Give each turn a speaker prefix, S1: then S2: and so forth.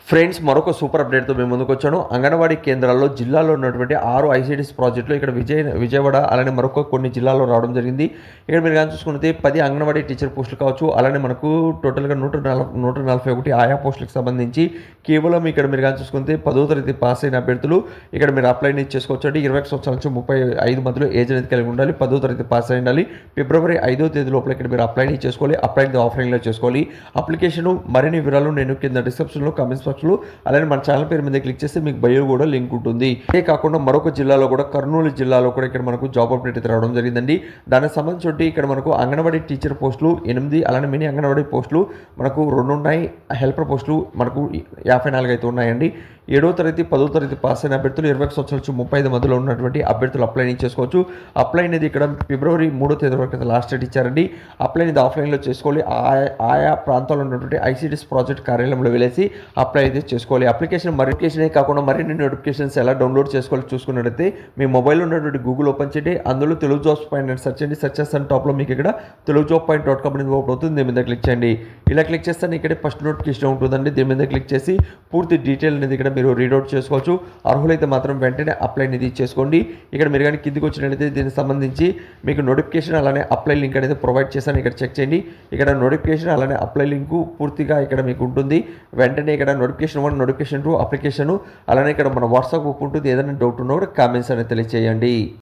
S1: Friends, మరొక super అప్డేట్తో మేము ముందుకొచ్చాను. అంగన్వాడీ కేంద్రాల్లో జిల్లాలో ఉన్నటువంటి 6 ఐసీడీఎస్ ప్రాజెక్టులు ఇక్కడ విజయవాడ అలానే మరొక కొన్ని జిల్లాల్లో రావడం జరిగింది. ఇక్కడ మీరు కానీ చూసుకుంటే 10 అంగన్వాడీ టీచర్ పోస్టులు కావచ్చు, అలానే మనకు టోటల్గా 141 ఆయా పోస్టులకు సంబంధించి కేవలం ఇక్కడ మీరు కానీ చూసుకుంటే 10వ తరగతి పాస్ అయిన అభ్యర్థులు ఇక్కడ మీరు అప్లై చేసుకోవచ్చు అండి. 21 సంవత్సరాల నుంచి 35 మధ్యలో ఏజ్ అనేది కలిగి ఉండాలి. 10వ తరగతి పాస్ అయి ఉండాలి. ఫిబ్రవరి 5వ తేదీ లోపల ఇక్కడ మీరు అప్లై చేసుకోవాలి. అప్లై ఆఫ్లైన్లో చేసుకోవాలి. అప్లికేషన్ మరిన్ని వివరాలు నేను కింద డిస్క్రిప్షన్లో కామెంట్స్ అలానే మన ఛానల్ పేరు మీద క్లిక్ చేస్తే మీకు బయో కూడా లింక్ ఉంటుంది. ఇదే కాకుండా మరొక జిల్లాలో కూడా, కర్నూలు జిల్లాలో కూడా ఇక్కడ మనకు జాబ్ అప్డేట్ అయితే రావడం జరిగిందండి. దానికి సంబంధించి ఇక్కడ మనకు అంగన్వాడీ టీచర్ పోస్టులు 8, అలానే మినీ అంగన్వాడీ పోస్టులు మనకు 2 ఉన్నాయి. హెల్పర్ పోస్టులు మనకు 54 అయితే ఉన్నాయండి. 7వ తరగతి 10వ తరగతి పాస్ అయిన అభ్యర్థులు 21 సంవత్సరాల నుంచి 35 మధ్యలో ఉన్నటువంటి అభ్యర్థులు అప్లై చేసుకోవచ్చు. అప్లై అనేది ఇక్కడ ఫిబ్రవరి 3వ తేదీ వరకు లాస్ట్ డేట్ ఇచ్చారండి. అప్లై అనేది ఆఫ్లైన్లో చేసుకోవాలి. ఆయా ప్రాంతాల్లో ఉన్నటువంటి ఐసీడీఎస్ ప్రాజెక్ట్ కార్యాలయంలో వెళ్ళేసి అప్లై అయితే చేసుకోవాలి. అప్లికేషనే కాకుండా మరిన్ని నోటిఫికేషన్స్ ఎలా డౌన్లోడ్ చేసుకోవాలి చూసుకున్నట్లయితే మీ మొబైల్లో ఉన్నటువంటి గూగుల్ ఓపెన్ చేయండి. అందులో తెలుగు జాబ్స్ పాయింట్ సెర్చ్ చేయండి. సెర్చ్ చేస్తాను టాప్లో మీకు ఇక్కడ telugujob.com అనేది ఓపెన్ అవుతుంది. దీని మీద క్లిక్ చేయండి. ఇలా క్లిక్ చేస్తే ఇక్కడ ఫస్ట్ నోటిఫికేషన్ ఉంటుందండి. దీని మీద క్లిక్ చేసి పూర్తి డీటెయిల్ అనేది ఇక్కడ మీరు రీడౌట్ చేసుకోవచ్చు. అర్హులైతే మాత్రం వెంటనే అప్లై అనేది చేసుకోండి. ఇక్కడ మీరు కానీ కిందికి వచ్చినట్లయితే దీనికి సంబంధించి మీకు నోటిఫికేషన్ అలానే అప్లై లింక్ అనేది ప్రొవైడ్ చేశాను. ఇక్కడ చెక్ చేయండి. ఇక్కడ నోటిఫికేషన్ అలానే అప్లై లింక్ పూర్తిగా ఇక్కడ మీకు ఉంటుంది. వెంటనే ఇక్కడ నోటిఫికేషన్ 1, నోటిఫికేషన్ 2, అప్లికేషన్ అలానే ఇక్కడ మన వాట్సాప్ గ్రూప్ ఉంటుంది. ఏదైనా డౌట్ ఉన్నా కూడా కామెంట్స్ అనేది తెలియజేయండి.